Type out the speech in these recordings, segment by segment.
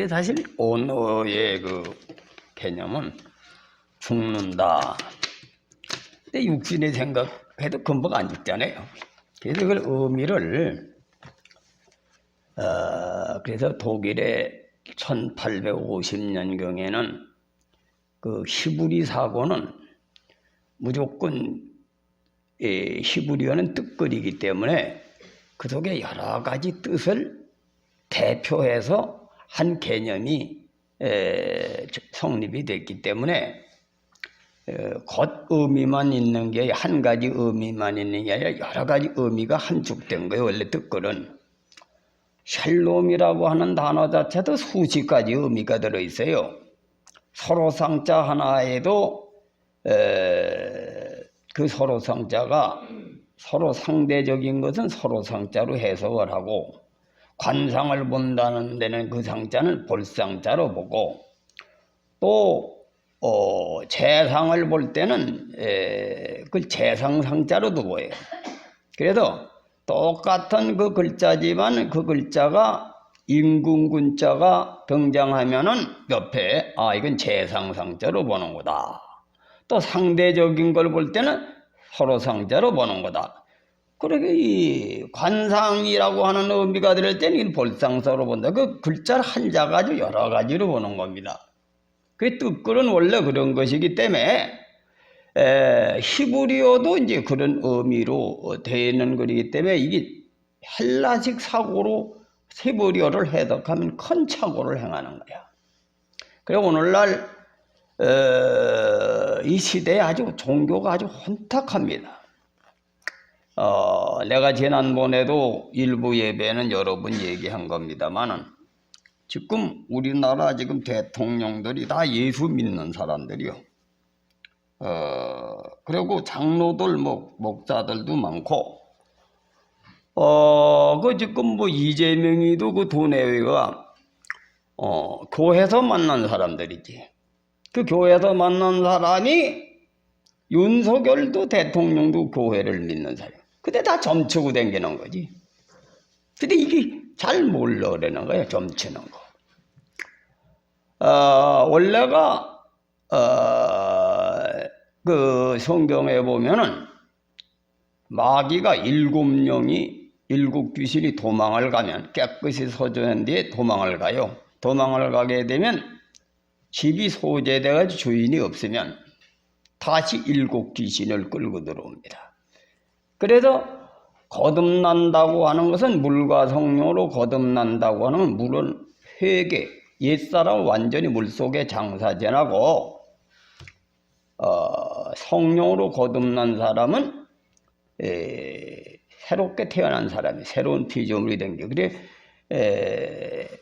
사실 언어의 그 개념은 죽는다. 근데 육신이 생각해도 금방 안 죽잖아요. 그래서 그걸 의미를 그래서 독일의 1850년경에는 그 히브리 사고는 무조건 히브리어는 뜻글이기 때문에 그 속에 여러 가지 뜻을 대표해서 한 개념이 성립이 됐기 때문에 겉 의미만 있는 게 한 가지 의미만 있는 게 아니라 여러 가지 의미가 함축된 거예요. 원래 뜻글은 샬롬이라고 하는 단어 자체도 수십 가지 의미가 들어있어요. 서로상자 하나에도 그 서로상자가 서로 상대적인 것은 서로상자로 해석을 하고, 관상을 본다는 데는 그 상자는 볼상자로 보고, 또 재상을 볼 때는 그 재상상자로도 보여요. 그래서 똑같은 그 글자지만 그 글자가 인군군자가 등장하면은 옆에 이건 재상상자로 보는 거다. 또 상대적인 걸 볼 때는 서로상자로 보는 거다. 그러게 이 관상이라고 하는 의미가 들을 때는 볼상서로 본다. 그 글자를 한자 가지고 여러 가지로 보는 겁니다. 그 뜻글은 원래 그런 것이기 때문에 히브리어도 이제 그런 의미로 되는 것이기 때문에 이게 헬라식 사고로 히브리어를 해석하면 큰 착오를 행하는 거야. 그리고 오늘날 이 시대에 아주 종교가 아주 혼탁합니다. 내가 지난번에도 일부 예배는 여러 번 얘기한 겁니다만은 지금 우리나라 지금 대통령들이 다 예수 믿는 사람들이요. 그리고 장로들, 목사들도 많고, 그 지금 이재명이도 그 도내외가, 교회에서 만난 사람들이지. 그 교회에서 만난 사람이 윤석열도 대통령도 교회를 믿는 사람. 근데 다 점치고 다니는 거지. 근데 이게 잘 모르려는 거예요, 점치는 거. 원래가, 그 성경에 보면은 마귀가 일곱 귀신이 도망을 가면 깨끗이 서조한 뒤에 도망을 가요. 도망을 가게 되면 집이 소재돼가지고 주인이 없으면 다시 일곱 귀신을 끌고 들어옵니다. 그래서 거듭난다고 하는 것은 물과 성령으로 거듭난다고 하는 건 물은 회개, 옛사람은 완전히 물속에 장사지나고 성령으로 거듭난 사람은 새롭게 태어난 사람이 새로운 피조물이 된 게 그래.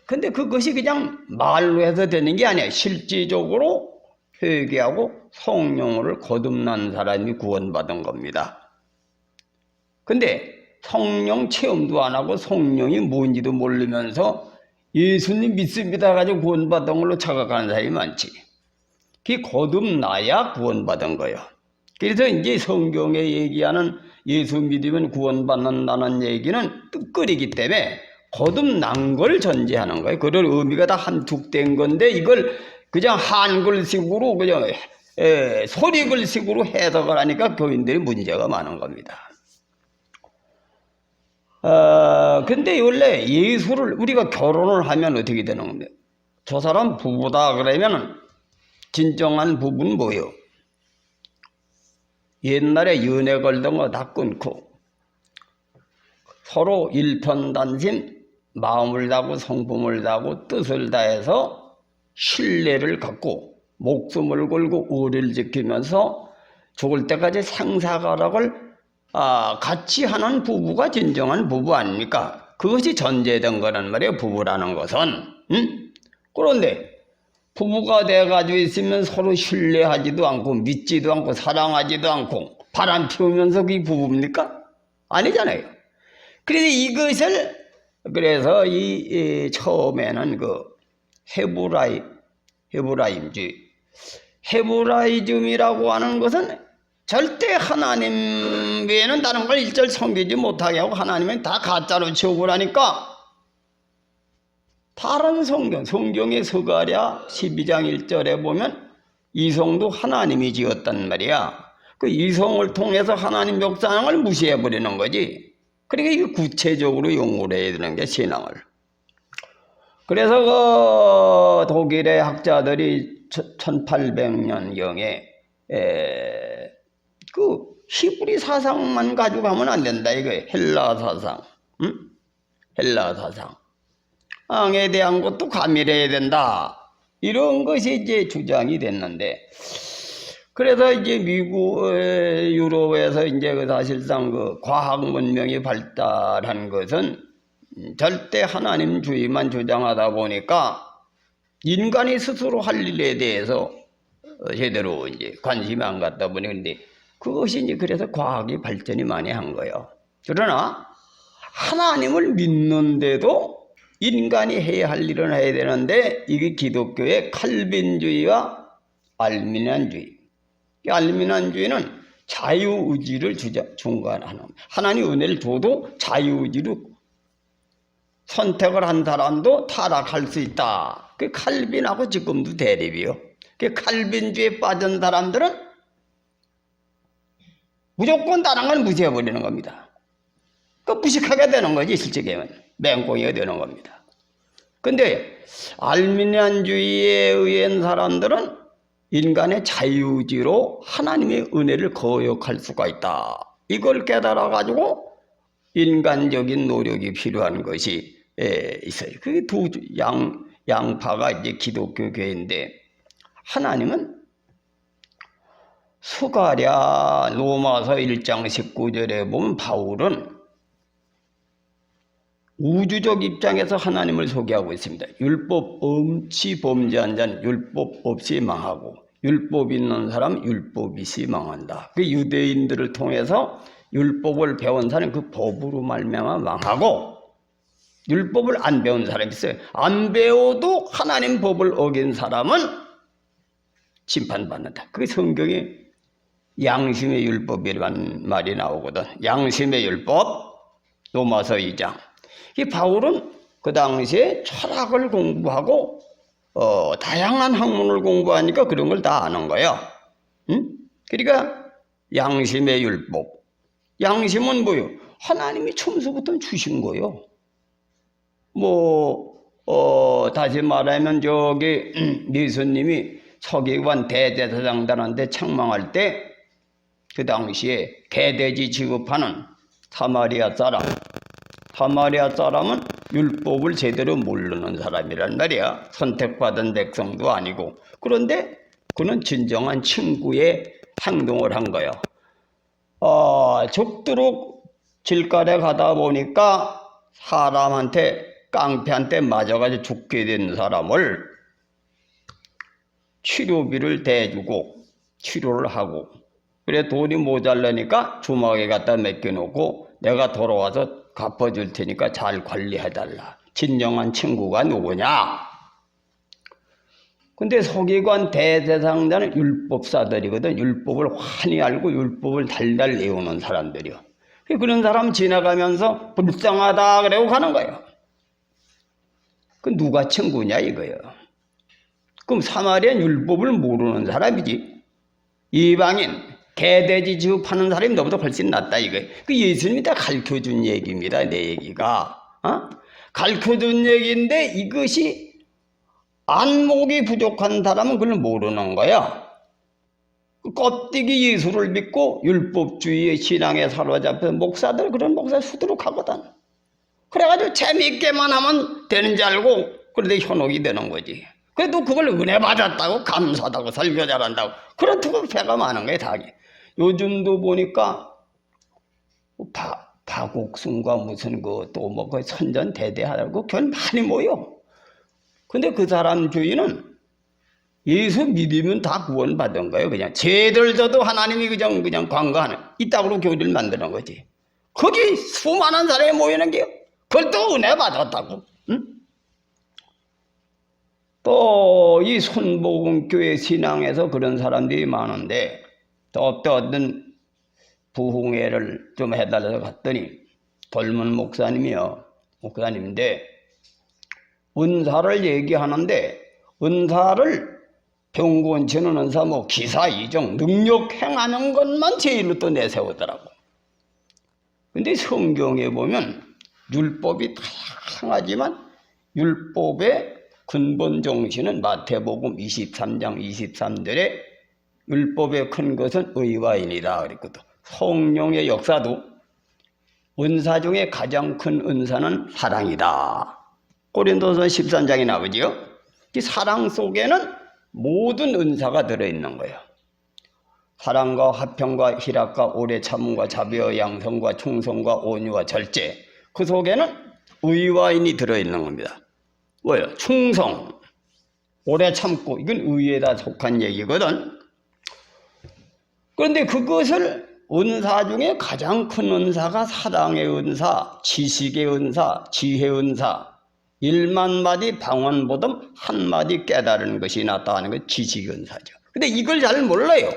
근데 그것이 그냥 말로 해서 되는 게 아니야. 실질적으로 회개하고 성령을 거듭난 사람이 구원받은 겁니다. 근데 성령 체험도 안 하고 성령이 뭔지도 모르면서 예수님 믿습니다 가지고 구원받은 걸로 착각하는 사람이 많지. 그게 거듭나야 구원받은 거예요. 그래서 이제 성경에 얘기하는 예수 믿으면 구원받는다는 얘기는 뜻글이기 때문에 거듭난 걸 전제하는 거예요. 그런 의미가 다 함축된 건데 이걸 그냥 한글식으로 그냥 소리글식으로 해석을 하니까 교인들이 문제가 많은 겁니다. 근데 원래 예수를 우리가 결혼을 하면 어떻게 되는 겁니까? 저 사람 부부다 그러면 진정한 부부는 뭐예요? 옛날에 연애 걸던 거 다 끊고 서로 일편단심 마음을 다하고 성품을 다하고 뜻을 다해서 신뢰를 갖고 목숨을 걸고 의리를 지키면서 죽을 때까지 생사가락을 같이 하는 부부가 진정한 부부 아닙니까? 그것이 전제된 거란 말이에요, 부부라는 것은. 그런데 부부가 돼가지고 있으면 서로 신뢰하지도 않고 믿지도 않고 사랑하지도 않고 바람 피우면서 그게 부부입니까? 아니잖아요. 그래서 이것을 그래서 처음에는 그 헤브라이즘이라고 하는 것은 절대 하나님 외에는 다른 걸 일절 섬기지 못하게 하고 하나님은 다 가짜로 취급을 하니까 다른 성경의 스가랴 12장 1절에 보면 이성도 하나님이 지었단 말이야. 그 이성을 통해서 하나님 역사를 무시해버리는 거지. 그러니까 이거 구체적으로 용어를 해야 되는 게 신앙을. 그래서 그 독일의 학자들이 1800년경에 그 히브리 사상만 가지고 가면 안 된다 이거. 헬라 사상, 응? 헬라 사상에 대한 것도 가미해야 된다. 이런 것이 이제 주장이 됐는데, 그래서 이제 미국, 유럽에서 이제 그 사실상 그 과학 문명이 발달한 것은 절대 하나님주의만 주장하다 보니까 인간이 스스로 할 일에 대해서 제대로 이제 관심이 안 갔다 보니, 근데 그것이 이제 그래서 과학이 발전이 많이 한 거예요. 그러나 하나님을 믿는데도 인간이 해야 할 일은 해야 되는데, 이게 기독교의 칼빈주의와 알미니안주의. 알미니안주의는 자유의지를 중간하는, 하나님 은혜를 줘도 자유의지로 선택을 한 사람도 타락할 수 있다. 그 칼빈하고 지금도 대립이요. 그 칼빈주의에 빠진 사람들은 무조건 다른 건 무시해버리는 겁니다. 그 무식하게 되는 거지, 실제로는. 맹꽁이가 되는 겁니다. 근데 알미니안주의에 의한 사람들은 인간의 자유의지로 하나님의 은혜를 거역할 수가 있다. 이걸 깨달아가지고 인간적인 노력이 필요한 것이 있어요. 그게 두 양파가 이제 기독교 교회인데, 하나님은 스가랴 로마서 1장 19절에 보면 바울은 우주적 입장에서 하나님을 소개하고 있습니다. 율법 엄치 범죄한 자는 율법 없이 망하고 율법 있는 사람 율법 있이 망한다. 그 유대인들을 통해서 율법을 배운 사람은 그 법으로 말미암아 망하고, 율법을 안 배운 사람이 있어요. 안 배워도 하나님 법을 어긴 사람은 심판받는다. 그게 성경에 양심의 율법이라는 말이 나오거든. 양심의 율법, 로마서 2장. 이 바울은 그 당시에 철학을 공부하고 다양한 학문을 공부하니까 그런 걸 다 아는 거예요. 응? 그러니까 양심의 율법. 양심은 뭐예요? 하나님이 처음부터 주신 거예요. 다시 말하면 저기 예수님이 서기관 대제사장들한테 책망할 때 그 당시에 개돼지 취급하는 사마리아 사람은 율법을 제대로 모르는 사람이란 말이야. 선택받은 백성도 아니고. 그런데 그는 진정한 친구의 행동을 한 거예요. 죽도록 길가에 가다 보니까 사람한테, 깡패한테 맞아가지고 죽게 된 사람을 치료비를 대주고 치료를 하고, 그래 돈이 모자라니까 주막에 갖다 맡겨놓고 내가 돌아와서 갚아줄 테니까 잘 관리해달라. 진정한 친구가 누구냐? 근데 서기관 대제사장자는 율법사들이거든. 율법을 환히 알고 율법을 달달 외우는 사람들이요. 그런 사람 지나가면서 불쌍하다 그러고 가는 거예요. 그 누가 친구냐 이거예요. 그럼 사마리아는 율법을 모르는 사람이지. 이방인 개돼지 취급하는 사람이 너보다 훨씬 낫다 이거예요. 그 예수님이 다 가르쳐준 얘기입니다. 내 얘기가. 가르쳐준 얘기인데 이것이 안목이 부족한 사람은 그걸 모르는 거야. 껍데기 예수를 믿고 율법주의의 신앙에 사로잡혀 목사들, 그런 목사 수두룩하거든. 그래가지고 재미있게만 하면 되는 줄 알고 그런데 현혹이 되는 거지. 그래도 그걸 은혜 받았다고 감사하다고 설교 잘한다고 그렇다고 배가 많은 거야. 다. 요즘도 보니까 박옥순과 무슨 그 또 뭐 그 선전대대하고 교회 많이 모여. 근데 그 사람 주의는 예수 믿으면 다 구원받은 거예요. 그냥 죄들 져도 하나님이 그냥 관가하는 이따구로 교회를 만드는 거지. 거기 수많은 사람이 모이는 게 그걸 또 은혜 받았다고. 응? 또 이 손복음교회 신앙에서 그런 사람들이 많은데 또 어떤 부흥회를 좀 해달라고 갔더니 젊은 목사님인데 은사를 얘기하는데 은사를 병곤 치는 은사 뭐 기사 이정 능력 행하는 것만 제일로 또 내세우더라고. 근데 성경에 보면 율법이 다양하지만 율법의 근본 정신은 마태복음 23장 23절에 율법의 큰 것은 의와 인이다 그랬거든. 성령의 역사도 은사 중에 가장 큰 은사는 사랑이다. 고린도서 13장에 나오지요. 이 사랑 속에는 모든 은사가 들어있는 거예요. 사랑과 화평과 희락과 오래 참음과 자비와 양성과 충성과 온유와 절제. 그 속에는 의와 인이 들어있는 겁니다. 뭐예요? 충성, 오래 참고 이건 의에다 속한 얘기거든. 그런데 그것을 은사 중에 가장 큰 은사가 사랑의 은사, 지식의 은사, 지혜의 은사. 1만 마디 방언보듬 한 마디 깨달은 것이 낫다 하는 게 지식의 은사죠. 근데 이걸 잘 몰라요.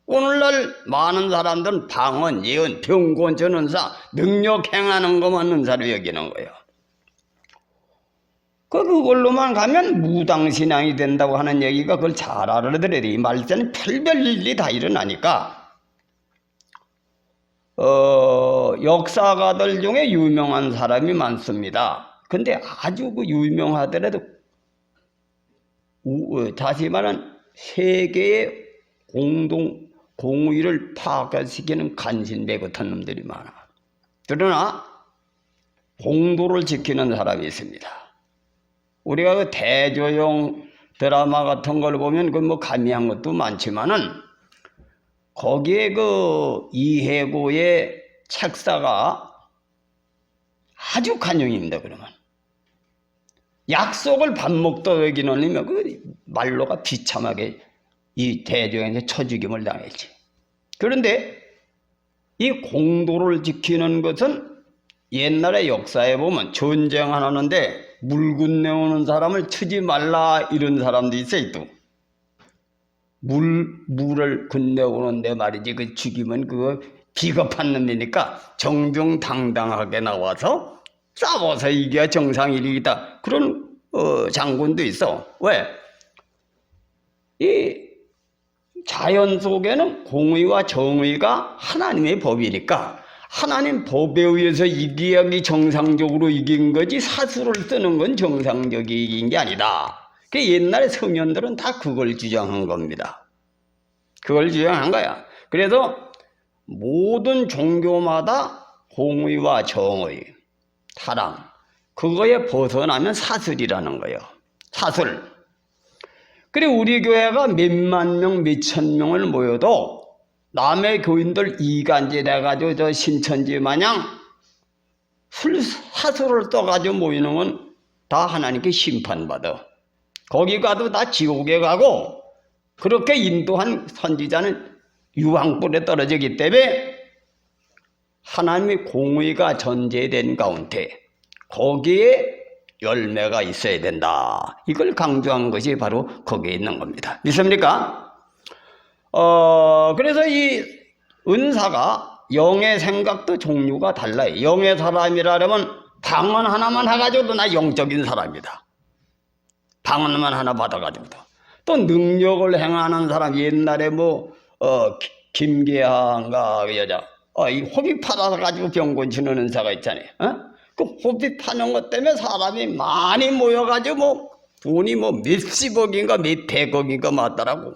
오늘날 많은 사람들은 방언, 예언, 병곤전 은사, 능력 행하는 것만 은사로 여기는 거예요. 그걸로만 가면 무당신앙이 된다고 하는 얘기가 그걸 잘 알아들어야 돼. 이 말세는 별별 일이 다 일어나니까. 역사가들 중에 유명한 사람이 많습니다. 근데 아주 그 유명하더라도 다시 말하는 세계의 공의를 파괴시키는 간신배 같은 놈들이 많아. 그러나 공도를 지키는 사람이 있습니다. 우리가 그 대조용 드라마 같은 걸 보면 그 뭐 가미한 것도 많지만은 거기에 그 이해고의 책사가 아주 간용입니다. 그러면 약속을 밥 먹다 여기는 그 말로가 비참하게 이 대조영에 처죽임을 당했지. 그런데 이 공도를 지키는 것은 옛날의 역사에 보면 전쟁하는데 물 건네오는 사람을 치지 말라 이런 사람도 있어요. 또 물을 건네오는데 말이지 그 죽이면 그거 비겁한 놈이니까 정정당당하게 나와서 싸워서 이겨야 정상일이다. 그런 장군도 있어. 왜? 이 자연 속에는 공의와 정의가 하나님의 법이니까 하나님 법에 의해서 이기야기 정상적으로 이긴 거지 사수를 쓰는 건 정상적이 이긴 게 아니다. 그 옛날에 성현들은 다 그걸 주장한 겁니다. 그걸 주장한 거야. 그래서 모든 종교마다 공의와 정의, 사랑, 그거에 벗어나면 사슬이라는 거예요. 사슬. 그리고 우리 교회가 몇만 명, 몇천 명을 모여도 남의 교인들 이간질해가지고 저 신천지 마냥 사슬을 떠가지고 모이는 건 다 하나님께 심판받아. 거기 가도 다 지옥에 가고 그렇게 인도한 선지자는 유황불에 떨어지기 때문에 하나님의 공의가 전제된 가운데 거기에 열매가 있어야 된다. 이걸 강조한 것이 바로 거기에 있는 겁니다. 믿습니까? 그래서 이 은사가 영의 생각도 종류가 달라요. 영의 사람이라면 방언 하나만 해가지고도 나 영적인 사람이다. 방언만 하나 받아가지고도. 또 능력을 행하는 사람, 옛날에 김계한가 그 여자, 이 호비 팔아가지고 병곤 치는 은사가 있잖아요. 그 호비 파는 것 때문에 사람이 많이 모여가지고 돈이 몇십억인가 몇백억인가 맞더라고.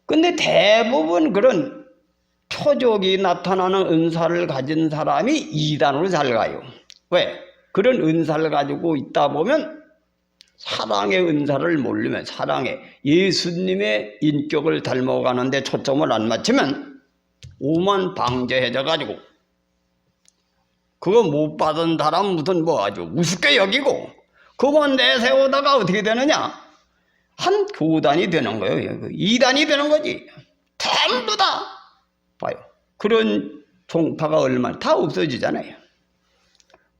근데 대부분 그런 표적이 나타나는 은사를 가진 사람이 이단으로 잘 가요. 왜? 그런 은사를 가지고 있다 보면 사랑의 은사를 모르면 사랑의 예수님의 인격을 닮아가는데 초점을 안 맞추면 오만 방제해져 가지고 그거 못 받은 사람 무슨 아주 우습게 여기고 그거 내세우다가 어떻게 되느냐? 한 교단이 되는 거예요. 이단이 되는 거지. 전부 다 봐요. 그런 종파가 얼마나 다 없어지잖아요.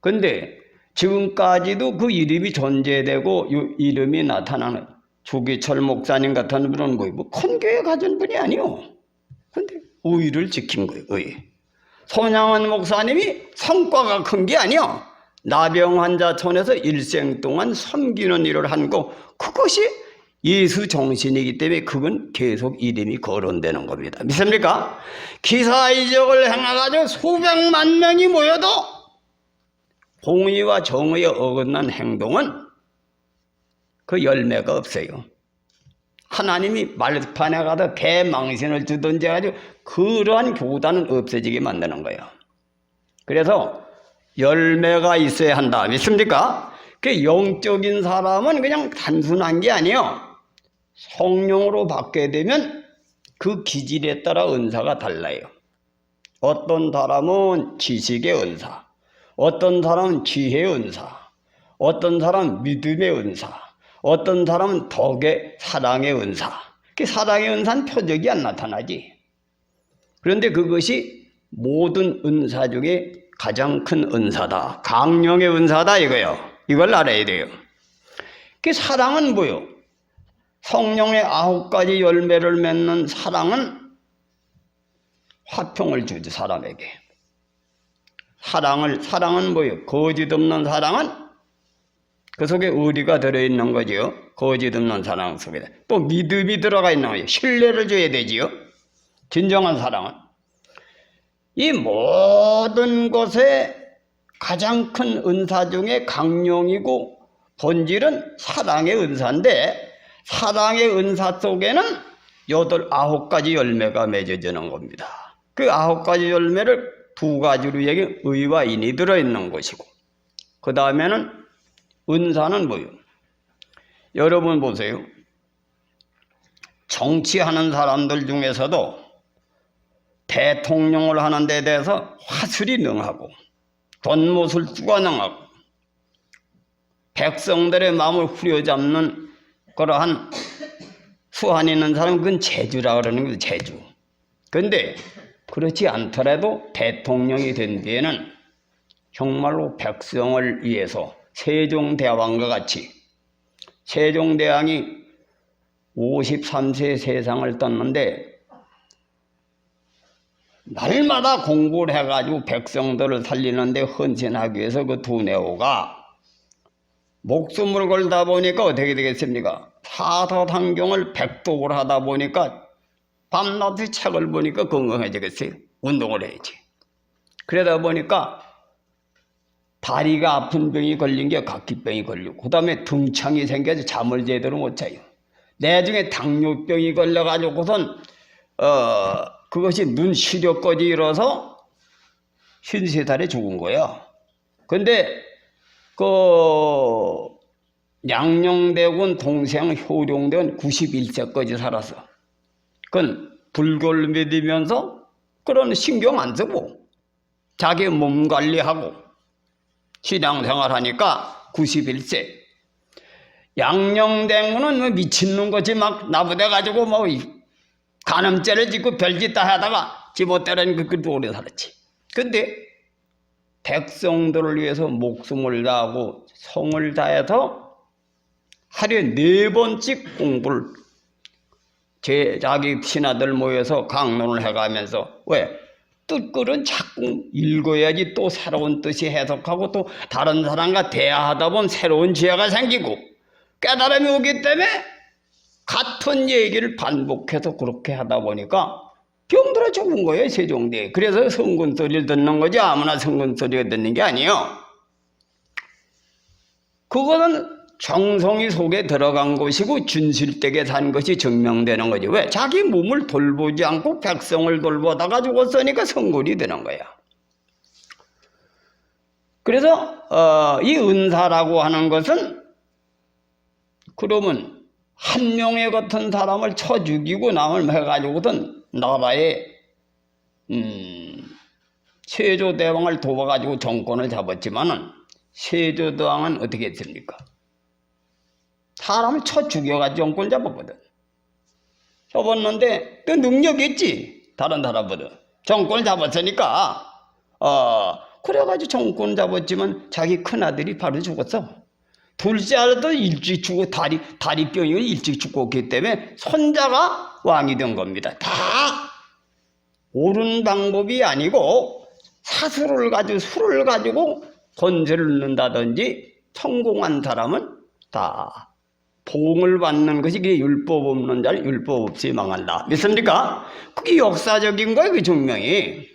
근데 지금까지도 그 이름이 존재되고 이름이 나타나는 조기철 목사님 같은 분은 큰 교회 가진 분이 아니요. 근데 의를 지킨 거예요. 의. 손양원 목사님이 성과가 큰 게 아니요. 나병 환자촌에서 일생 동안 섬기는 일을 한 거, 그것이 예수 정신이기 때문에 그건 계속 이름이 거론되는 겁니다. 믿습니까? 기사이적을 행해가지고 수백만 명이 모여도 공의와 정의에 어긋난 행동은 그 열매가 없어요. 하나님이 말판에 가서 개망신을 주든지 해가지고 그러한 교단은 없어지게 만드는 거예요. 그래서 열매가 있어야 한다. 믿습니까? 그 영적인 사람은 그냥 단순한 게 아니에요. 성령으로 받게 되면 그 기질에 따라 은사가 달라요. 어떤 사람은 지식의 은사, 어떤 사람은 지혜의 은사, 어떤 사람은 믿음의 은사, 어떤 사람은 덕의 사랑의 은사. 그 사랑의 은사는 표적이 안 나타나지. 그런데 그것이 모든 은사 중에 가장 큰 은사다. 강령의 은사다 이거요. 이걸 알아야 돼요. 그 사랑은 뭐요? 성령의 9가지 열매를 맺는 사랑은 화평을 주지, 사람에게. 사랑은 뭐예요? 거짓 없는 사랑은 그 속에 의리가 들어있는 거지요. 거짓 없는 사랑 속에. 또 믿음이 들어가 있는 거예요. 신뢰를 줘야 되지요. 진정한 사랑은. 이 모든 것에 가장 큰 은사 중에 강령이고 본질은 사랑의 은사인데, 사랑의 은사 속에는 9가지 열매가 맺어지는 겁니다. 그 9가지 열매를 2가지로 얘기, 의와 인이 들어있는 것이고, 그 다음에는 은사는 뭐예요? 여러분 보세요. 정치하는 사람들 중에서도 대통령을 하는 데 대해서 화술이 능하고 돈모술주가 능하고 백성들의 마음을 후려잡는 그러한 수완 있는 사람은 그건 재주라 그러는 거죠. 재주. 그런데 그렇지 않더라도 대통령이 된 뒤에는 정말로 백성을 위해서 세종대왕과 같이, 세종대왕이 53세 세상을 떴는데 날마다 공부를 해가지고 백성들을 살리는데 헌신하기 위해서 그 두뇌호가 목숨을 걸다 보니까 어떻게 되겠습니까? 사서당경을 백독을 하다 보니까 밤낮에 책을 보니까 건강해지겠어요. 운동을 해야지. 그러다 보니까 다리가 아픈 병이 걸린 게 각기병이 걸리고, 그 다음에 등창이 생겨서 잠을 제대로 못 자요. 나중에 당뇨병이 걸려가지고선 그것이 눈 시력까지 일어서 53살에 죽은 거야. 근데 그 양녕대군 동생 효룡대군 91세까지 살았어. 그건 불교를 믿으면서 그런 신경 안 쓰고 자기 몸 관리하고 신앙생활 하니까 91세. 양녕대군은 뭐 미친놈같이 막 나부대가지고 뭐 간음죄를 짓고 별짓 다 하다가 집어때리는 그 오래 살았지. 근데 백성들을 위해서 목숨을 다하고 성을 다해서 하루에 4번씩 공부를 자기 신하들 모여서 강론을 해가면서, 왜? 뜻글은 자꾸 읽어야지 또 새로운 뜻이 해석하고 또 다른 사람과 대화하다 보면 새로운 지혜가 생기고 깨달음이 오기 때문에 같은 얘기를 반복해서 그렇게 하다 보니까 병들어 죽은 거예요, 세종대에. 그래서 성군 소리를 듣는 거지 아무나 성군 소리가 듣는 게 아니에요. 그거는 정성이 속에 들어간 것이고 진실되게 산 것이 증명되는 거지. 왜? 자기 몸을 돌보지 않고 백성을 돌보다가 죽었으니까 성군이 되는 거야. 그래서 이 은사라고 하는 것은, 그러면 한 명의 같은 사람을 쳐 죽이고 남을 해가지고든 나라의 세조대왕을 도와가지고 정권을 잡았지만은 세조대왕은 어떻게 했습니까? 사람을 쳐 죽여가지고 정권 잡았거든. 잡았는데 그 능력이 있지, 다른 사람보다. 정권을 잡았으니까 그래가지고 정권 잡았지만 자기 큰아들이 바로 죽었어. 둘째 아들도 일찍 죽고 다리병이 일찍 죽었기 때문에 손자가 왕이 된 겁니다. 다 옳은 방법이 아니고 술을 가지고 건설을 넣는다든지 성공한 사람은 다 보응을 받는 것이 그게 율법 없는 자는 율법 없이 망한다. 믿습니까? 그게 역사적인 거예요, 그 증명이.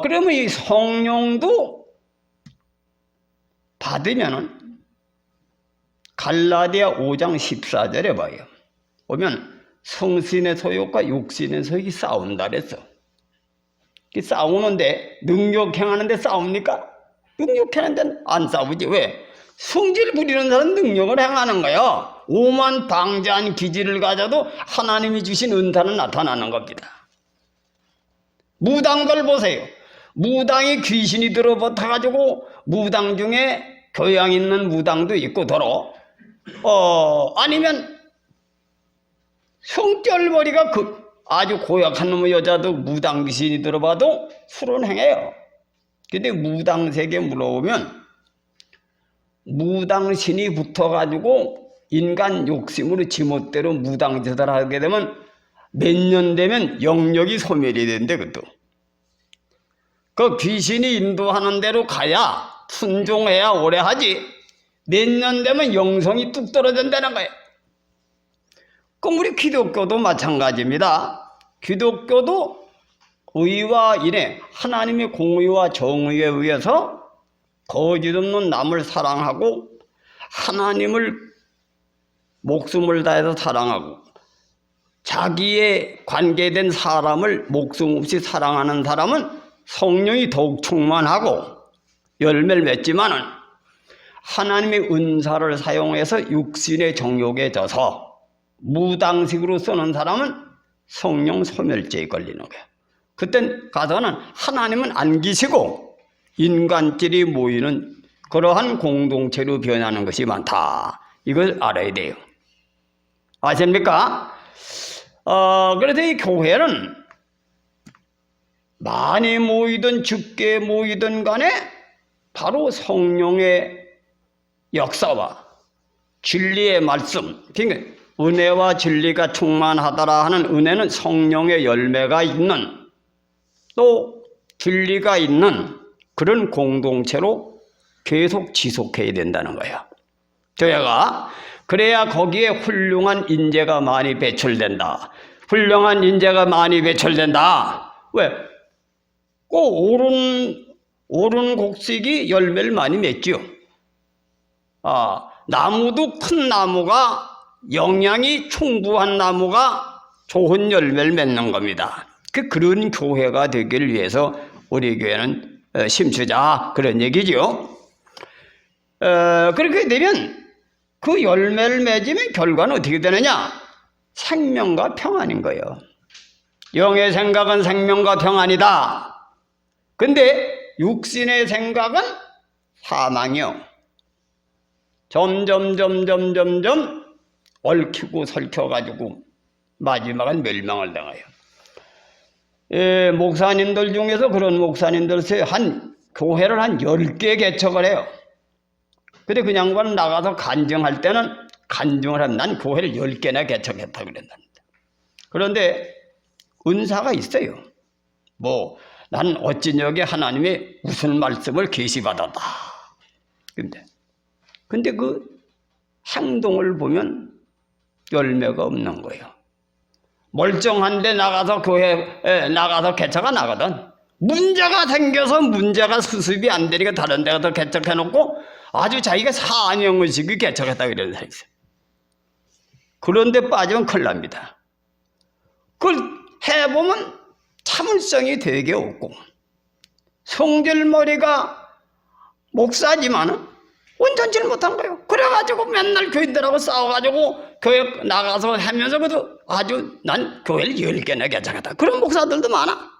그러면 이 성령도 받으면은 갈라디아 5장 14절에 봐요. 보면 성신의 소욕과 육신의 소욕이 싸운다 그랬어. 싸우는데 능력 행하는데 싸웁니까? 능력 행하는 데는 안 싸우지. 왜? 성질 부리는 사람은 능력을 행하는 거야. 오만 방자한 기질을 가져도 하나님이 주신 은사는 나타나는 겁니다. 무당들 보세요. 무당이 귀신이 들어붙어가지고 무당 중에 교양 있는 무당도 있고 더러 아니면 성결머리가 아주 고약한 놈의 여자도 무당 귀신이 들어봐도 술은 행해요. 근데 무당세계 물어보면 무당신이 붙어가지고 인간 욕심으로 지멋대로 무당짓을 하게 되면 몇 년 되면 영역이 소멸이 된대. 그것도 그 귀신이 인도하는 대로 가야 순종해야 오래 하지. 몇 년 되면 영성이 뚝 떨어진다는 거예요. 그럼 우리 기독교도 마찬가지입니다. 기독교도 의와 인에 하나님의 공의와 정의에 의해서 거짓 없는 남을 사랑하고 하나님을 목숨을 다해서 사랑하고 자기에 관계된 사람을 목숨 없이 사랑하는 사람은 성령이 더욱 충만하고 열매를 맺지만은 하나님의 은사를 사용해서 육신의 정욕에 져서 무당식으로 쓰는 사람은 성령 소멸죄에 걸리는 거예요. 그땐 가서는 하나님은 안 계시고 인간끼리 모이는 그러한 공동체로 변하는 것이 많다. 이걸 알아야 돼요. 아십니까? 그래서 이 교회는 많이 모이든 적게 모이든 간에 바로 성령의 역사와 진리의 말씀, 그러니까 은혜와 진리가 충만하더라 하는 은혜는 성령의 열매가 있는 또 진리가 있는 그런 공동체로 계속 지속해야 된다는 거예요. 교회가 그래야 거기에 훌륭한 인재가 많이 배출된다. 훌륭한 인재가 많이 배출된다. 왜? 꼭 옳은 곡식이 열매를 많이 맺죠. 나무도 큰 나무가 영양이 충분한 나무가 좋은 열매를 맺는 겁니다. 그런 교회가 되기를 위해서 우리 교회는 심추자 그런 얘기죠. 그렇게 되면 그 열매를 맺으면 결과는 어떻게 되느냐? 생명과 평안인 거예요. 영의 생각은 생명과 평안이다. 근데 육신의 생각은 사망이요. 점점 얽히고 설켜가지고 마지막은 멸망을 당해요. 목사님들 중에서 그런 목사님들 교회를 한 10개 개척을 해요. 근데 그 양반은 나가서 간증할 때는 간증을 하면 난 교회를 10개나 개척했다 그랬답니다. 그런데 은사가 있어요. 난 어찌냐게 하나님의 무슨 말씀을 계시받았다. 근데 그 행동을 보면 열매가 없는 거예요. 멀쩡한데 나가서 교회에 나가서 개척 안 하거든. 문제가 생겨서 문제가 수습이 안 되니까 다른 데 가서 개척해놓고 아주 자기가 사명의식이 개척했다 그러는 사람이 있어요. 그런데 빠지면 큰일 납니다. 그걸 해보면 참을성이 되게 없고 성질머리가 목사지만은 온전치를 못한 거예요. 그래가지고 맨날 교인들하고 싸워가지고 교회 나가서 하면서 그래도 아주 난 교회를 10개나 개척했다. 그런 목사들도 많아.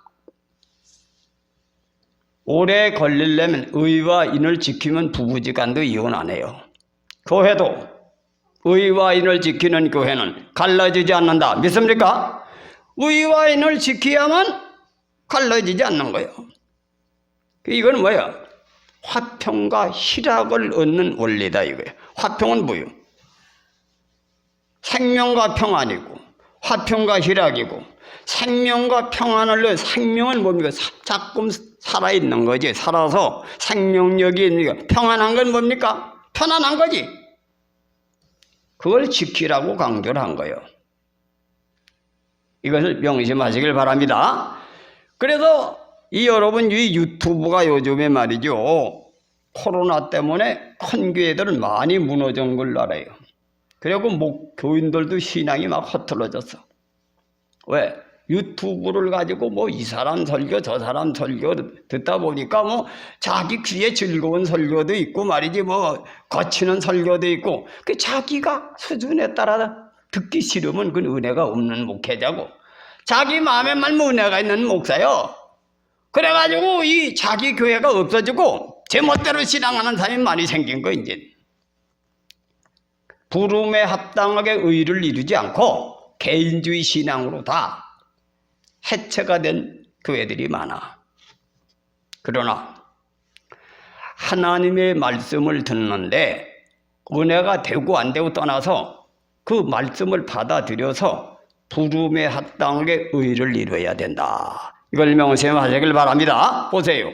오래 걸리려면 의와 인을 지키면 부부지간도 이혼 안 해요. 교회도 의와 인을 지키는 교회는 갈라지지 않는다. 믿습니까? 의와 인을 지켜야만 갈라지지 않는 거예요. 이건 뭐야? 화평과 희락을 얻는 원리다 이거예요. 화평은 뭐예요? 생명과 평안이고 화평과 희락이고 생명과 평안을 넣어. 생명은 뭡니까? 자꾸 살아있는 거지. 살아서 생명력이 있는 거. 평안한 건 뭡니까? 편안한 거지. 그걸 지키라고 강조를 한 거예요. 이것을 명심하시길 바랍니다. 그래서 여러분 이 유튜브가 요즘에 말이죠, 코로나 때문에 큰 교회들은 많이 무너진 걸 알아요. 그리고 교인들도 신앙이 막 허틀어졌어. 왜? 유튜브를 가지고 이 사람 설교 저 사람 설교 듣다 보니까 자기 귀에 즐거운 설교도 있고 말이지, 거치는 설교도 있고, 그 자기가 수준에 따라 듣기 싫으면 그 은혜가 없는 목회자고, 자기 마음에 말면 은혜가 있는 목사요. 그래가지고 이 자기 교회가 없어지고 제멋대로 신앙하는 사람이 많이 생긴 거. 이제 부름에 합당하게 의를 이루지 않고 개인주의 신앙으로 다 해체가 된 교회들이 많아. 그러나 하나님의 말씀을 듣는데 은혜가 되고 안 되고 떠나서 그 말씀을 받아들여서 부름에 합당하게 의를 이루어야 된다. 이걸 명심하시길 바랍니다. 보세요.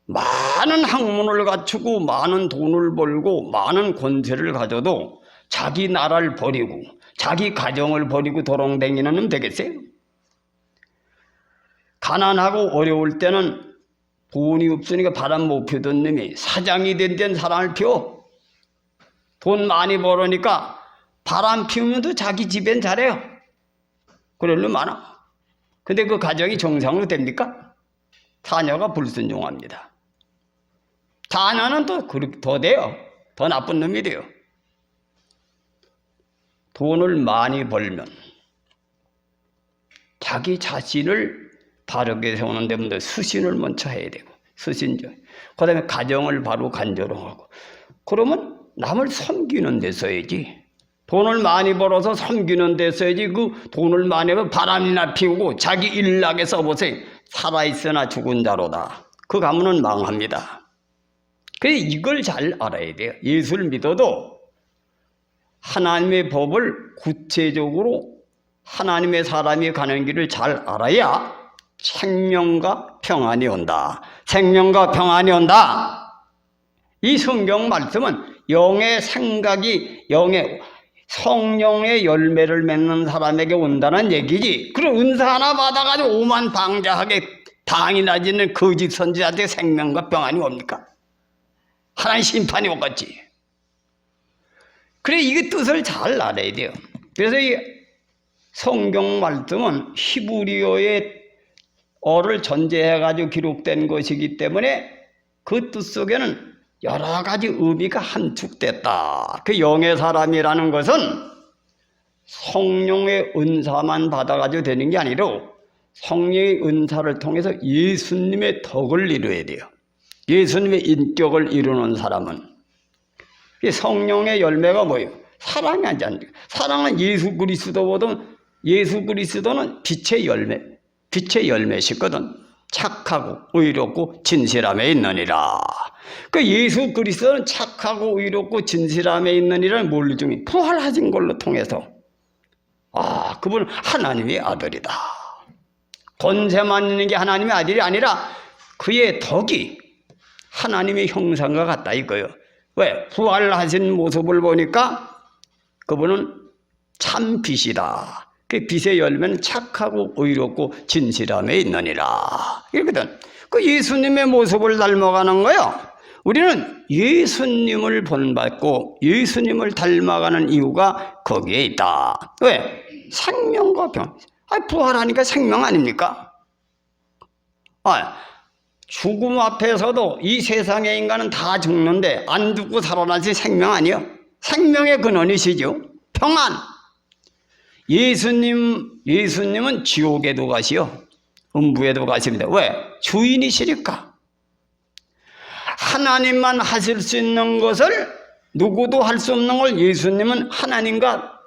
많은 학문을 갖추고 많은 돈을 벌고 많은 권세를 가져도 자기 나라를 버리고 자기 가정을 버리고 도롱댕이는 놈 되겠어요? 가난하고 어려울 때는 돈이 없으니까 바람 못 피우던 놈이 사장이 된 데는 사랑을 피워. 돈 많이 벌으니까 바람 피우면도 자기 집엔 잘해요. 그럴 놈 많아. 근데 그 가정이 정상으로 됩니까? 자녀가 불순종합니다. 자녀는 더 돼요. 더 나쁜 놈이 돼요. 돈을 많이 벌면 자기 자신을 바르게 세우는 데 먼저 수신을 먼저 해야 되고, 수신적. 그 다음에 가정을 바로 간절하고. 그러면 남을 섬기는 데 써야지. 돈을 많이 벌어서 섬기는 데 써야지. 그 돈을 많이 벌어 바람이나 피우고 자기 일나게 써보세요. 살아있으나 죽은 자로다. 그 가문은 망합니다. 그래서 이걸 잘 알아야 돼요. 예수를 믿어도 하나님의 법을 구체적으로 하나님의 사람이 가는 길을 잘 알아야 생명과 평안이 온다. 생명과 평안이 온다. 이 성경 말씀은 영의 생각이 성령의 열매를 맺는 사람에게 온다는 얘기지. 그럼 은사 하나 받아가지고 오만방자하게 당연하지는 거짓 선지자한테 생명과 평안이 옵니까? 하나님 심판이 오겠지. 그래, 이게 뜻을 잘 알아야 돼요. 그래서 이 성경 말씀은 히브리어의 어를 전제해가지고 기록된 것이기 때문에 그 뜻 속에는 여러 가지 의미가 함축됐다. 그 영의 사람이라는 것은 성령의 은사만 받아가지고 되는 게 아니라 성령의 은사를 통해서 예수님의 덕을 이루어야 돼요. 예수님의 인격을 이루는 사람은 성령의 열매가 뭐예요? 사랑이 아니잖아요. 사랑은 예수 그리스도는 빛의 열매시거든. 착하고 의롭고 진실함에 있느니라. 그 예수 그리스도는 착하고 의롭고 진실함에 있느니라는 뭘 중에 부활하신 걸로 통해서 그분은 하나님의 아들이다. 권세만 있는 게 하나님의 아들이 아니라 그의 덕이 하나님의 형상과 같다 이거예요. 왜? 부활하신 모습을 보니까 그분은 참 빛이다. 그 빛의 열매는 착하고 의롭고 진실함에 있느니라. 이거거든. 그 예수님의 모습을 닮아가는 거야. 우리는 예수님을 본받고 예수님을 닮아가는 이유가 거기에 있다. 왜? 생명과 평. 부활하니까 생명 아닙니까? 죽음 앞에서도 이 세상의 인간은 다 죽는데 안 죽고 살아나지 생명 아니요? 생명의 근원이시죠. 평안. 예수님은 지옥에도 가시요. 음부에도 가십니다. 왜? 주인이시니까. 하나님만 하실 수 있는 것을 누구도 할 수 없는 걸 예수님은 하나님과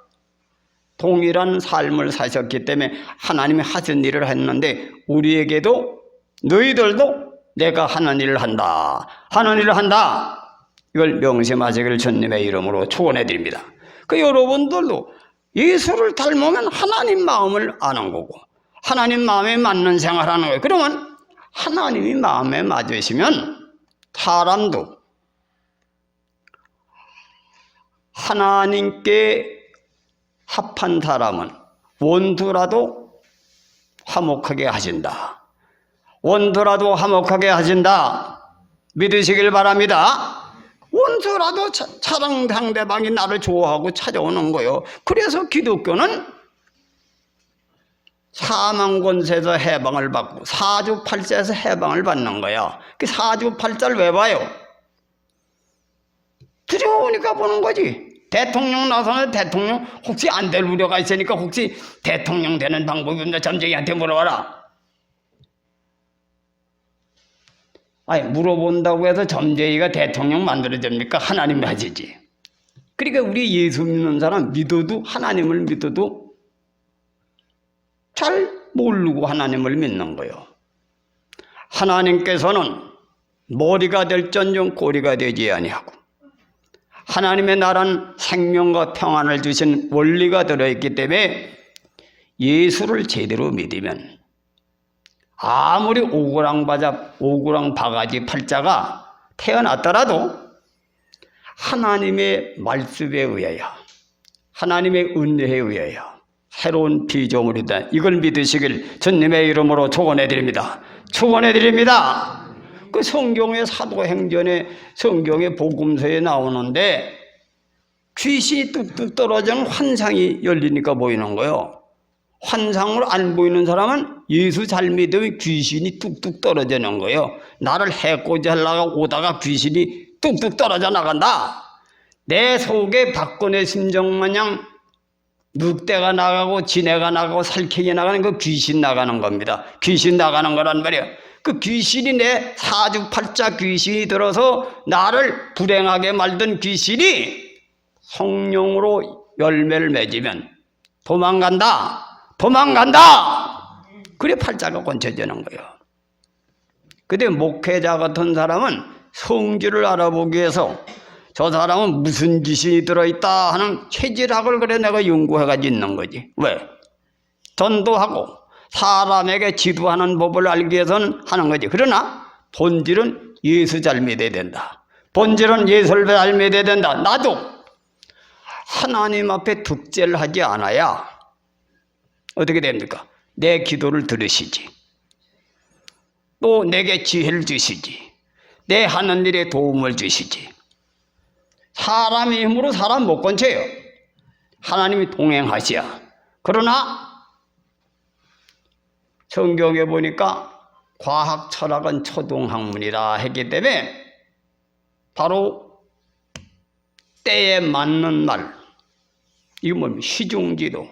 동일한 삶을 사셨기 때문에 하나님이 하신 일을 했는데 우리에게도 너희들도 내가 하는 일을 한다. 하는 일을 한다. 이걸 명심하시길 주님의 이름으로 축원해 드립니다. 그 여러분들도 예수를 닮으면 하나님 마음을 아는 거고 하나님 마음에 맞는 생활하는 거예요. 그러면 하나님이 마음에 맞으시면 사람도 하나님께 합한 사람은 원수라도 화목하게 하신다. 원수라도 화목하게 하신다. 믿으시길 바랍니다. 원수라도 사랑 상대방이 나를 좋아하고 찾아오는 거예요. 그래서 기독교는 사망권세에서 해방을 받고 사주팔자에서 해방을 받는 거야. 그 사주팔자를 왜 봐요? 두려우니까 보는 거지. 대통령 나서는 대통령 혹시 안 될 우려가 있으니까 혹시 대통령 되는 방법이 없나 점쟁이한테 물어봐라. 아니 물어본다고 해서 점쟁이가 대통령 만들어집니까? 하나님이 하시지. 그러니까 우리 예수 믿는 사람 믿어도 하나님을 믿어도 잘 모르고 하나님을 믿는 거예요. 하나님께서는 머리가 될전정 꼬리가 되지 아니하고 하나님의 나라는 생명과 평안을 주신 원리가 들어있기 때문에 예수를 제대로 믿으면 아무리 오고랑 바가지 팔자가 태어났더라도 하나님의 말씀에 의하여 하나님의 은혜에 의하여 새로운 피조물이다. 이걸 믿으시길 주님의 이름으로 축원해 드립니다. 축원해 드립니다. 그 성경의 사도행전에 성경의 복음서에 나오는데 귀신이 뚝뚝 떨어지는 환상이 열리니까 보이는 거예요. 환상으로 안 보이는 사람은 예수 잘 믿으면 귀신이 뚝뚝 떨어지는 거예요. 나를 해코지 하려고 오다가 귀신이 뚝뚝 떨어져 나간다. 내 속에 박근혜 심정마냥 늑대가 나가고 지네가 나가고 살쾡이 나가는 그 귀신 나가는 겁니다. 귀신 나가는 거란 말이에요. 그 귀신이 내 사주팔자 귀신이 들어서 나를 불행하게 만든 귀신이 성령으로 열매를 맺으면 도망간다. 그래 팔자가 권쳐지는 거예요. 근데 목회자 같은 사람은 성질을 알아보기 위해서 저 사람은 무슨 귀신이 들어있다 하는 체질학을 그래 내가 연구해가지고 있는 거지. 왜? 전도하고 사람에게 지도하는 법을 알기 위해서는 하는 거지. 그러나 본질은 예수 잘 믿어야 된다. 본질은 예수를 잘 믿어야 된다. 나도 하나님 앞에 득제를 하지 않아야 어떻게 됩니까? 내 기도를 들으시지. 또 내게 지혜를 주시지. 내 하는 일에 도움을 주시지. 사람의 힘으로 사람 못 건쳐요. 하나님이 동행하시야. 그러나 성경에 보니까 과학 철학은 초등학문이라 했기 때문에 바로 때에 맞는 말, 이거 뭡니까? 시중지도.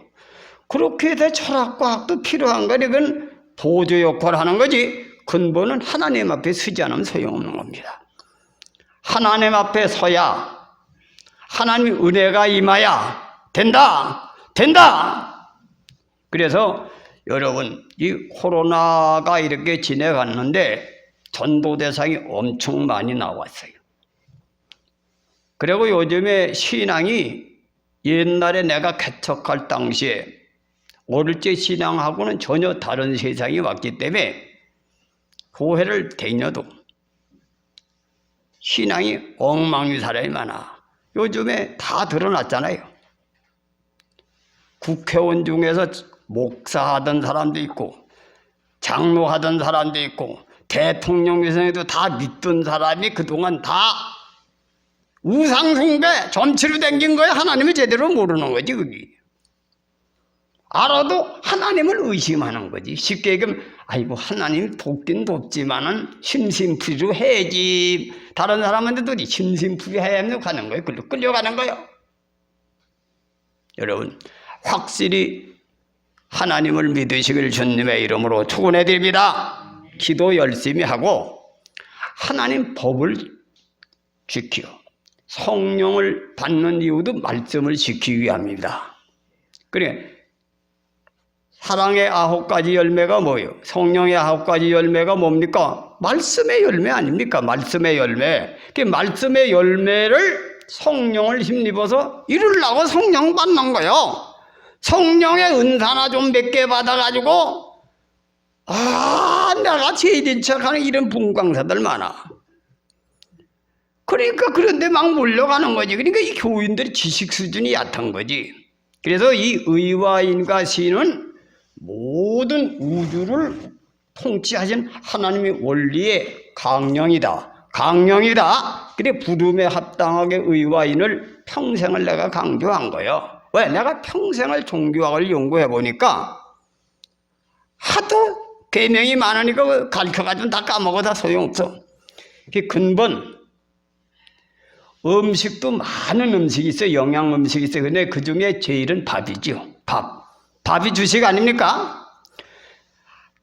그렇게 해서 철학과학도 필요한 거니 그건 보조 역할을 하는 거지 근본은 하나님 앞에 서지 않으면 소용없는 겁니다. 하나님 앞에 서야 하나님의 은혜가 임하야 된다. 그래서 여러분 이 코로나가 이렇게 지내갔는데 전도 대상이 엄청 많이 나왔어요. 그리고 요즘에 신앙이 옛날에 내가 개척할 당시에 어릴 때 신앙하고는 전혀 다른 세상이 왔기 때문에 교회를 다녀도 신앙이 엉망인 사람이 많아. 요즘에 다 드러났잖아요. 국회의원 중에서 목사하던 사람도 있고 장로하던 사람도 있고 대통령에서도 다 믿던 사람이 그동안 다 우상숭배 점치로 댕긴 거야. 하나님을 제대로 모르는 거지 그게. 알아도 하나님을 의심하는 거지. 쉽게 얘기하면 아이고 하나님 돕긴 돕지만은 심심풀이로 해야지. 다른 사람한테도 심심풀이 해야 가는 거예요. 끌려가는 거예요. 여러분 확실히 하나님을 믿으시길 주님의 이름으로 축원해 드립니다. 기도 열심히 하고 하나님 법을 지키고 성령을 받는 이유도 말씀을 지키기 위함입니다. 그래 사랑의 9가지 열매가 뭐예요? 성령의 9가지 열매가 뭡니까? 말씀의 열매 아닙니까? 말씀의 열매. 그 말씀의 열매를 성령을 힘입어서 이루려고 성령 받는 거예요. 성령의 은사나 좀 몇 개 받아가지고 내가 죄진 척하는 이런 분광사들 많아. 그러니까 그런데 막 몰려가는 거지. 그러니까 이 교인들이 지식 수준이 얕은 거지. 그래서 이 의와 인과 신은 모든 우주를 통치하신 하나님의 원리의 강령이다. 강령이다. 그래 부름에 합당하게 의와 인을 평생을 내가 강조한 거예요. 왜? 내가 평생을 종교학을 연구해 보니까 하도 계명이 많으니까 가르쳐가지고 다 까먹어 다 소용없어. 그 근본 음식도 많은 음식이 있어요. 영양 음식이 있어요. 근데 그 중에 제일은 밥이죠. 밥이 주식 아닙니까?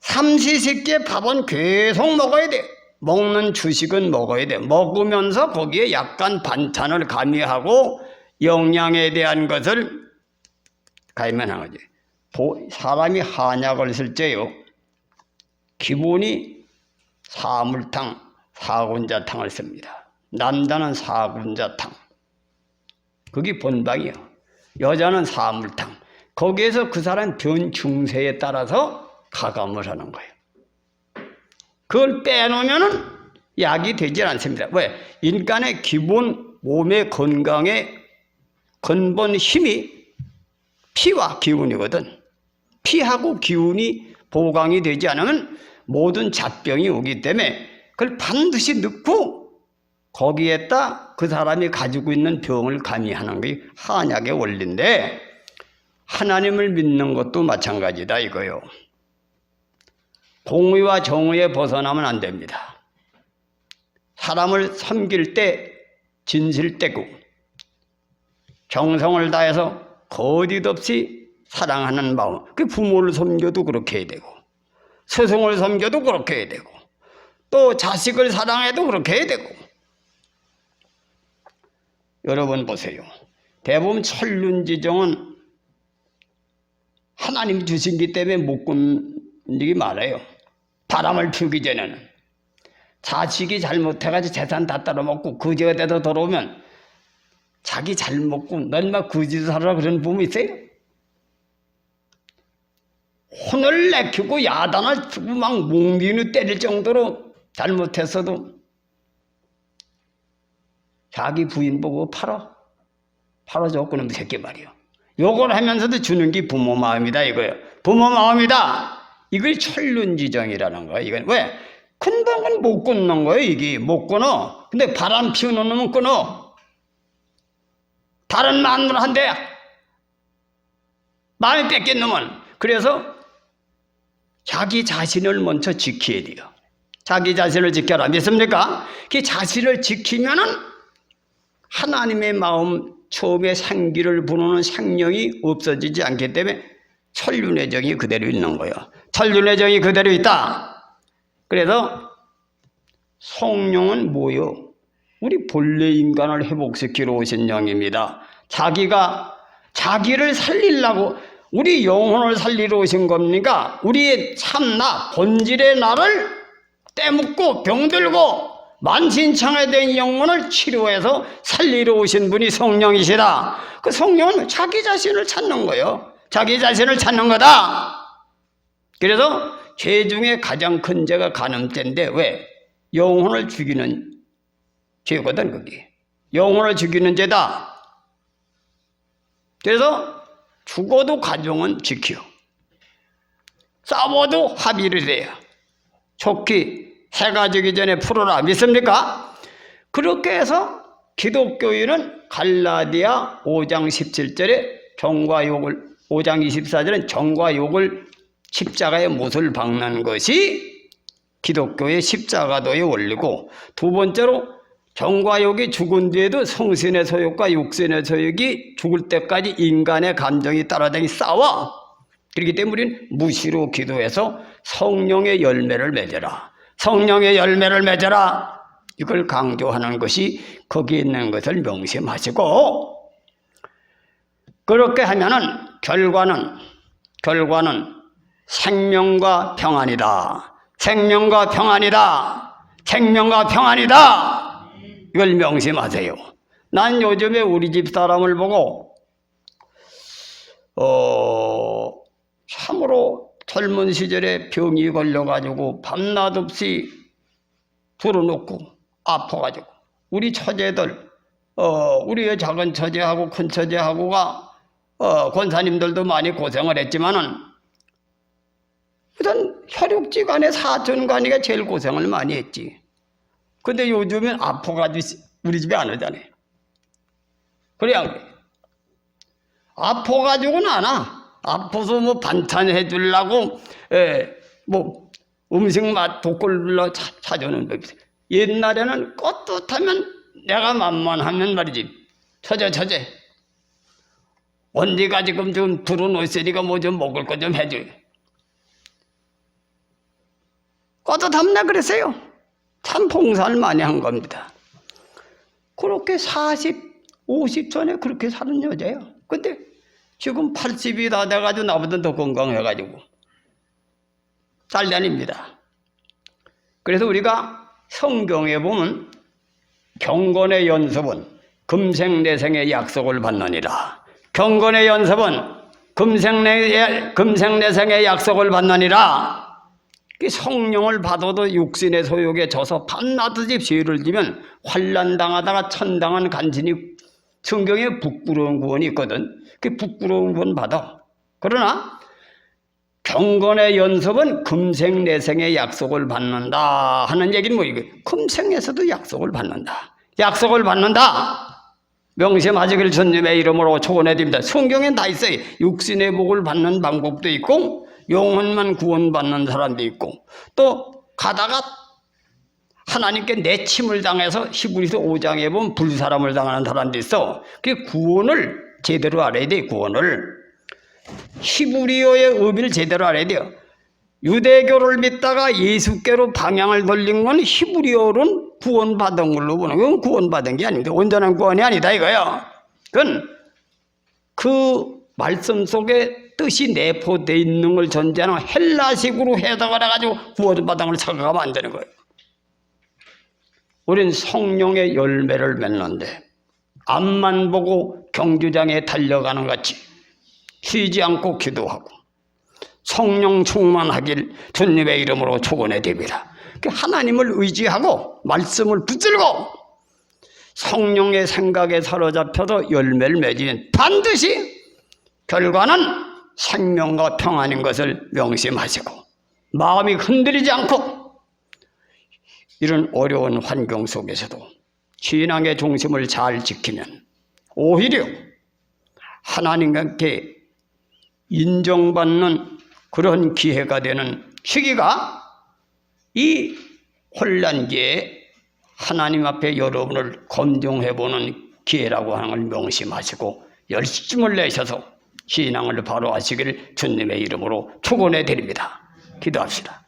삼시세끼의 밥은 계속 먹어야 돼. 먹는 주식은 먹어야 돼. 먹으면서 거기에 약간 반찬을 가미하고 영양에 대한 것을 가미하는 거지. 사람이 한약을 쓸 때요, 기본이 사물탕, 사군자탕을 씁니다. 남자는 사군자탕, 그게 본방이요. 여자는 사물탕. 거기에서 그 사람 변 중세에 따라서 가감을 하는 거예요. 그걸 빼놓으면은 약이 되질 않습니다. 왜? 인간의 기본 몸의 건강의 근본 힘이 피와 기운이거든. 피하고 기운이 보강이 되지 않으면 모든 잡병이 오기 때문에 그걸 반드시 넣고 거기에다 그 사람이 가지고 있는 병을 가미하는 게 한약의 원리인데, 하나님을 믿는 것도 마찬가지다 이거요. 공의와 정의에 벗어나면 안 됩니다. 사람을 섬길 때 진실되고 정성을 다해서 거짓 없이 사랑하는 마음, 그 부모를 섬겨도 그렇게 해야 되고 스승을 섬겨도 그렇게 해야 되고 또 자식을 사랑해도 그렇게 해야 되고. 여러분 보세요. 대부분 천륜지정은 하나님이 주신 기 때문에 못 굽는 일이 많아요. 바람을 피우기 전에는 자식이 잘못해가지고 재산 다 따라먹고 거지가 돼서 돌아오면 자기 잘 먹고 넌 막 거지로 살아라 그러는 부모 있어요? 혼을 내키고 야단을 주고 막 몽기누 때릴 정도로 잘못했어도 자기 부인 보고 팔아줘 그놈 새끼 말이요. 요걸 하면서도 주는 게 부모 마음이다 이거예요. 부모 마음이다. 이걸 천륜지정이라는 거예요. 이건 왜? 근본은 못 끊는 거예요. 이게 못 끊어. 근데 바람 피우는 놈은 끊어. 다른 마음으로 한대. 마음이 뺏긴 놈은. 그래서 자기 자신을 먼저 지켜야 돼요. 자기 자신을 지켜라. 믿습니까? 그 자신을 지키면은 하나님의 마음 처음에 생기를 부르는 생명이 없어지지 않기 때문에 천륜의 정이 그대로 있는 거예요. 천륜의 정이 그대로 있다. 그래서 성령은 뭐요? 우리 본래 인간을 회복시키러 오신 영입니다. 자기를 살리려고 우리 영혼을 살리러 오신 겁니까? 우리의 참나 본질의 나를 떼묻고 병들고 만신창회된 영혼을 치료해서 살리러 오신 분이 성령이시다. 그 성령은 자기 자신을 찾는 거예요. 자기 자신을 찾는 거다. 그래서 죄 중에 가장 큰 죄가 간음죄인데 왜? 영혼을 죽이는 죄거든 그게. 영혼을 죽이는 죄다. 그래서 죽어도 가정은 지켜. 싸워도 합의를 해요. 좋게 해가 지기 전에 풀어라. 믿습니까? 그렇게 해서 기독교인은 갈라디아 5장 17절에 정과 욕을 5장 24절은 정과 욕을 십자가의 못을 박는 것이 기독교의 십자가도의 원리고, 두 번째로 정과 욕이 죽은 뒤에도 성신의 소욕과 육신의 소욕이 죽을 때까지 인간의 감정이 따라다니 싸워. 그렇기 때문에 우리는 무시로 기도해서 성령의 열매를 맺어라. 성령의 열매를 맺어라. 이걸 강조하는 것이 거기에 있는 것을 명심하시고, 그렇게 하면은 결과는 생명과 평안이다. 생명과 평안이다. 생명과 평안이다. 이걸 명심하세요. 난 요즘에 우리 집 사람을 보고 참으로 젊은 시절에 병이 걸려가지고 밤낮 없이 들어놓고 아파가지고 우리 처제들, 우리의 작은 처제하고 큰 처제하고가 권사님들도 많이 고생을 했지만은 우선 혈육지간의 사촌간이가 제일 고생을 많이 했지. 근데 요즘엔 아파가지고 우리 집에 안 오잖아요. 그래 안 그래? 아파가지고는 안 와. 아파서 뭐 반찬 해주려고 뭐 음식 맛 독골로 찾아오는 법이. 옛날에는 껐듯하면 내가 만만하면 말이지. 처제 언니가 지금 좀 들어놓으시니까 뭐 좀 먹을 거 좀 해줘. 껐듯하면 내가 그랬어요. 참 봉사를 많이 한 겁니다. 그렇게 40, 50 전에 그렇게 사는 여자예요. 근데 지금 80이 다 돼가지고 나보다 더 건강해가지고 잘 다닙니다. 그래서 우리가 성경에 보면 경건의 연습은 금생내생의 약속을 받느니라. 경건의 연습은 금생내생의 약속을 받느니라. 성령을 받아도 육신의 소욕에 져서 밤낮없이 죄를 지면 환난당하다가 천당한 간신히 성경에 부끄러운 구원이 있거든. 그 부끄러운 구원 받아. 그러나 경건의 연습은 금생내생의 약속을 받는다 하는 얘기는 뭐 이거 금생에서도 약속을 받는다. 약속을 받는다. 명심하시길 주님의 이름으로 축원해드립니다. 성경엔 다 있어요. 육신의 복을 받는 방법도 있고 영혼만 구원받는 사람도 있고 또 가다가 하나님께 내침을 당해서 히브리서 5장에 보면 불사람을 당하는 사람도 있어. 그 구원을 제대로 알아야 돼. 구원을 히브리어의 의미를 제대로 알아야 돼요. 유대교를 믿다가 예수께로 방향을 돌린 건 히브리어로는 구원받은 걸로 보는 건 구원받은 게 아닙니다. 온전한 구원이 아니다 이거예요. 그건 그 말씀 속에 뜻이 내포되어 있는 걸 전제하는 헬라식으로 해석을 해가지고 구원받은 걸 착각하면 안 되는 거예요. 우린 성령의 열매를 맺는데 앞만 보고 경주장에 달려가는 같이 쉬지 않고 기도하고 성령 충만하길 주님의 이름으로 축원해 드립니다. 하나님을 의지하고 말씀을 붙들고 성령의 생각에 사로잡혀서 열매를 맺으면 반드시 결과는 생명과 평안인 것을 명심하시고 마음이 흔들리지 않고 이런 어려운 환경 속에서도 신앙의 중심을 잘 지키면 오히려 하나님과 함께 인정받는 그런 기회가 되는 시기가 이 혼란기에 하나님 앞에 여러분을 검증해보는 기회라고 하는 걸 명심하시고 열심을 내셔서 신앙을 바로 하시기를 주님의 이름으로 축원해 드립니다. 기도합시다.